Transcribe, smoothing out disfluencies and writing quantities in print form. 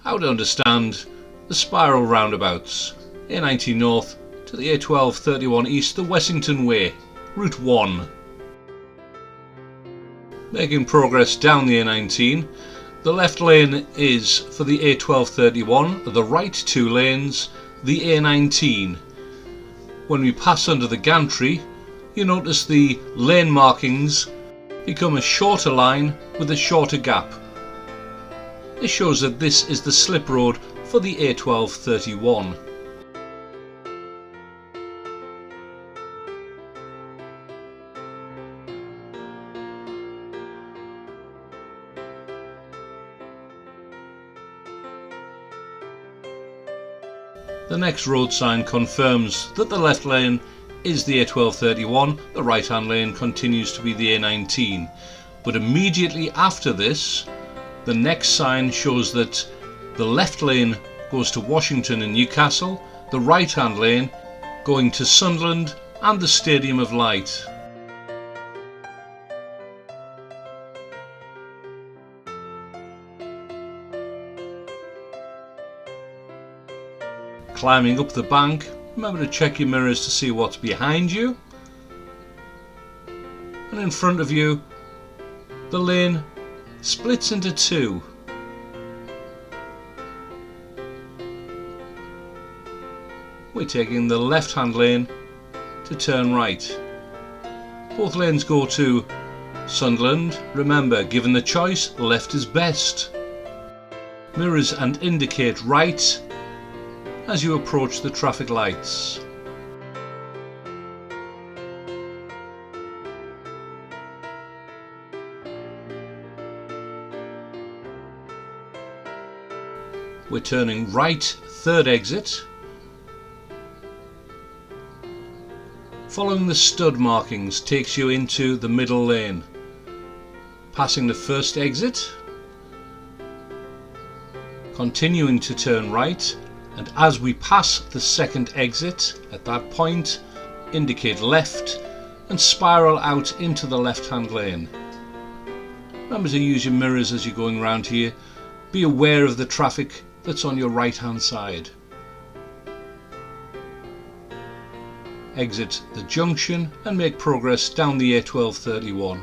how to understand the spiral roundabouts, A19 North to the A1231 East, the Wessington Way, Route 1. Making progress down the A19, the left lane is for the A1231, the right two lanes, the A19. When we pass under the gantry, you notice the lane markings become a shorter line with a shorter gap. This shows that this is the slip road for the A1231. The next road sign confirms that the left lane is the A1231, the right hand lane continues to be the A19. But immediately after this, the next sign shows that the left lane goes to Washington and Newcastle, the right hand lane going to Sunderland and the Stadium of Light. Climbing up the bank, remember to check your mirrors to see what's behind you. And in front of you, the lane splits into two. We're taking the left hand lane to turn right. Both lanes go to Sunderland. Remember, given the choice, left is best. Mirrors and indicate right as you approach the traffic lights. We're turning right, third exit. Following the stud markings takes you into the middle lane. Passing the first exit, continuing to turn right, and as we pass the second exit, at that point, indicate left and spiral out into the left-hand lane. Remember to use your mirrors as you're going around here. Be aware of the traffic that's on your right-hand side. Exit the junction and make progress down the A1231.